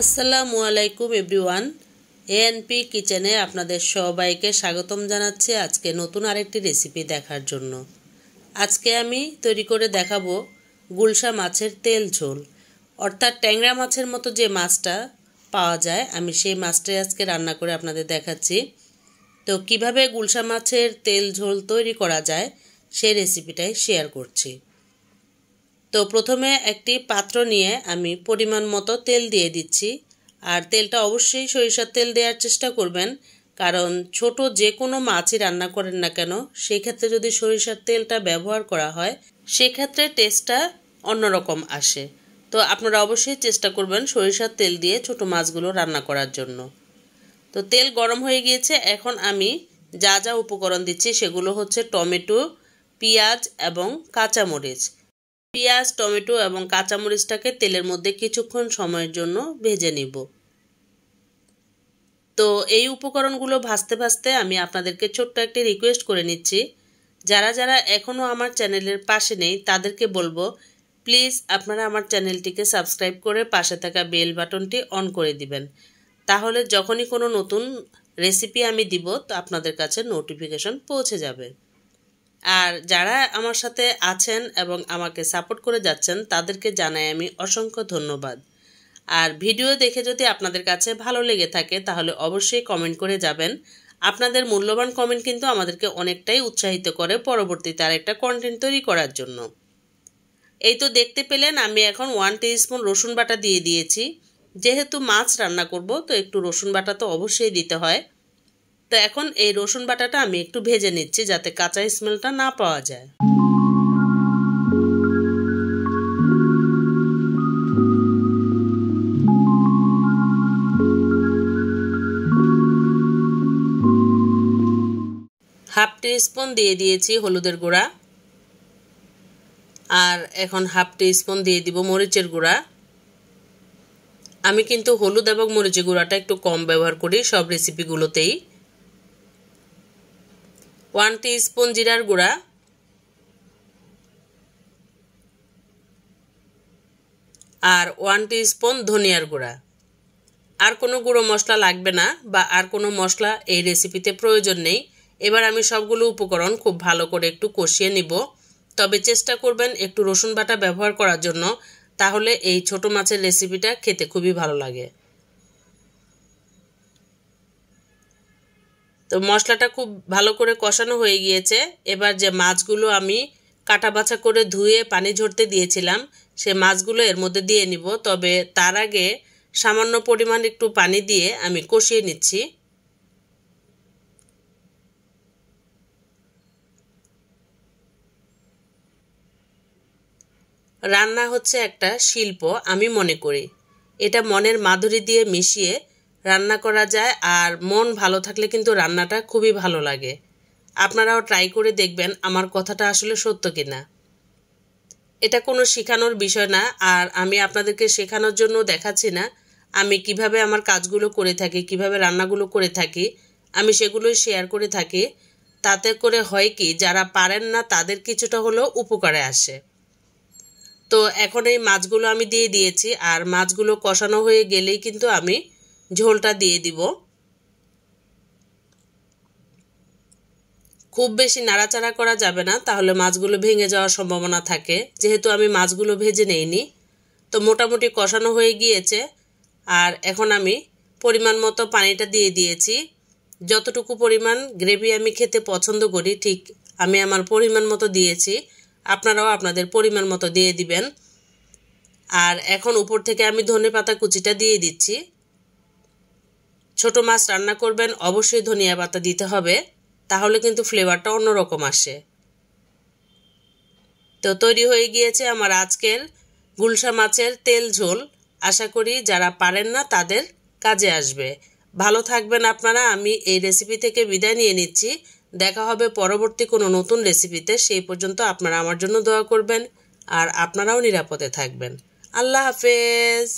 Assalamualaikum everyone. ANP Kitchen এ আপনাদের সবাইকে স্বাগতম জানাচ্ছি আজকে নতুন আরেকটি রেসিপি দেখার জন্য। আজকে আমি তৈরি করে দেখাবো গুলশা মাছের তেল ঝোল, অর্থাৎ ট্যাংরা মাছের মতো যে মাছটা পাওয়া যায় আমি সেই মাছটাই আজকে রান্না করে আপনাদের দেখাচ্ছি। তো কিভাবে গুলশা মাছের তেল ঝোল তৈরি করা যায় সেই রেসিপিটাই শেয়ার করছি। তো প্রথমে একটি পাত্র নিয়ে আমি পরিমাণ মতো তেল দিয়ে দিচ্ছি, আর তেলটা অবশ্যই সরিষার তেল দেওয়ার চেষ্টা করবেন, কারণ ছোট যে কোনো মাছই রান্না করেন না কেন সেই ক্ষেত্রে যদি সরিষার তেলটা ব্যবহার করা হয় সেক্ষেত্রে টেস্টটা অন্যরকম আসে। তো আপনারা অবশ্যই চেষ্টা করবেন সরিষার তেল দিয়ে ছোট মাছগুলো রান্না করার জন্য। তো তেল গরম হয়ে গিয়েছে, এখন আমি যা যা উপকরণ দিচ্ছি সেগুলো হচ্ছে টমেটো, পেঁয়াজ এবং কাঁচামরিচ। পেঁয়াজ, টমেটো এবং কাঁচামরিচটাকে তেলের মধ্যে কিছুক্ষণ সময়ের জন্য ভেজে নিব। তো এই উপকরণগুলো ভাজতে ভাজতে আমি আপনাদেরকে ছোট্ট একটি রিকোয়েস্ট করে নিচ্ছি, যারা যারা এখনও আমার চ্যানেলের পাশে নেই তাদেরকে বলবো প্লিজ আপনারা আমার চ্যানেলটিকে সাবস্ক্রাইব করে পাশে থাকা বেল বাটনটি অন করে দিবেন, তাহলে যখনই কোনো নতুন রেসিপি আমি দিব তো আপনাদের কাছে নোটিফিকেশন পৌঁছে যাবে। আর যারা আমার সাথে আছেন এবং আমাকে সাপোর্ট করে যাচ্ছেন তাদেরকে জানাই আমি অসংখ্য ধন্যবাদ। আর ভিডিও দেখে যদি আপনাদের কাছে ভালো লেগে থাকে তাহলে অবশ্যই কমেন্ট করে যাবেন। আপনাদের মূল্যবান কমেন্ট কিন্তু আমাদেরকে অনেকটাই উৎসাহিত করে পরবর্তীতে আরেকটা কন্টেন্ট তৈরি করার জন্য। এই তো দেখতে পেলেন আমি এখন 1 টিস্পুন রসুন বাটা দিয়ে দিয়েছি। যেহেতু মাছ রান্না করব তো একটু রসুন বাটা তো অবশ্যই দিতে হয়। তো এখন এই রসুন বাটাটা আমি একটু ভেজে নিচ্ছি যাতে কাঁচা স্মেলটা না পাওয়া যায়। হাফ টিস্পুন দিয়ে দিয়েছি হলুদের গুঁড়া, আর এখন হাফ টিস্পুন দিয়ে দিব মরিচের গুঁড়া। আমি কিন্তু হলুদ এবং মরিচের গুঁড়াটা একটু কম ব্যবহার করি সব রেসিপিগুলোতেই। 1 টিস্পুন জিরার গুঁড়া, আর 1 টিস্পুন ধনিয়ার গুঁড়া। আর কোনো গুঁড়ো মশলা লাগবে না বা আর কোনো মশলা এই রেসিপিতে প্রয়োজন নেই। এবার আমি সবগুলো উপকরণ খুব ভালো করে একটু কষিয়ে নিব, তবে চেষ্টা করবেন একটু রসুন বাটা ব্যবহার করার জন্য, তাহলে এই ছোট মাছের রেসিপিটা খেতে খুবই ভালো লাগে। তো মশলাটা খুব ভালো করে কষানো হয়ে গিয়েছে। এবার যে মাছগুলো আমি কাটা বাছা করে ধুয়ে পানি ঝরতে দিয়েছিলাম সে মাছগুলো এর মধ্যে দিয়ে নিব, তবে তার আগে সামান্য পরিমাণ একটু পানি দিয়ে আমি কষিয়ে নিচ্ছি। রান্না হচ্ছে একটা শিল্প আমি মনে করি, এটা মনের মাধুরী দিয়ে মিশিয়ে রান্না করা যায়, আর মন ভালো থাকলে কিন্তু রান্নাটা খুবই ভালো লাগে। আপনারাও ট্রাই করে দেখবেন আমার কথাটা আসলে সত্য কিনা। এটা কোনো শেখানোর বিষয় না, আর আমি আপনাদেরকে শেখানোর জন্য দেখাচ্ছি না। আমি কিভাবে আমার কাজগুলো করে থাকি, কিভাবে রান্নাগুলো করে থাকি আমি সেগুলোই শেয়ার করে থাকি। তাতে করে হয় কি, যারা পারেন না তাদের কিছুটা হলেও উপকারে আসে। তো এখন এই মাছগুলো আমি দিয়ে দিয়েছি, আর মাছগুলো কষানো হয়ে গেলেই কিন্তু আমি ঝোলটা দিয়ে দিব। খুব বেশি নাড়াচাড়া করা যাবে না, তাহলে মাছগুলো ভেঙে যাওয়ার সম্ভাবনা থাকে, যেহেতু আমি মাছগুলো ভেজে নেইনি। তো মোটামুটি কষানো হয়ে গিয়েছে, আর এখন আমি পরিমাণ মতো পানিটা দিয়ে দিয়েছি। যতটুকু পরিমাণ গ্রেভি আমি খেতে পছন্দ করি ঠিক আমি আমার পরিমাণ মতো দিয়েছি, আপনারাও আপনাদের পরিমাণ মতো দিয়ে দিবেন। আর এখন উপর থেকে আমি ধনেপাতা কুচিটা দিয়ে দিচ্ছি। ছোট মাছ রান্না করবেন অবশ্যই ধনিয়া পাতা দিতে হবে, তাহলে কিন্তু ফ্লেভারটা অন্যরকম আসে। তো তৈরি হয়ে গিয়েছে আমার আজকের গুলশা মাছের তেল ঝোল। আশা করি যারা পারেন না তাদের কাজে আসবে। ভালো থাকবেন আপনারা। আমি এই রেসিপি থেকে বিদায় নিয়ে নিচ্ছি। দেখা হবে পরবর্তী কোনো নতুন রেসিপিতে। সেই পর্যন্ত আপনারা আমার জন্য দোয়া করবেন, আর আপনারাও নিরাপদে থাকবেন। আল্লাহ হাফেজ।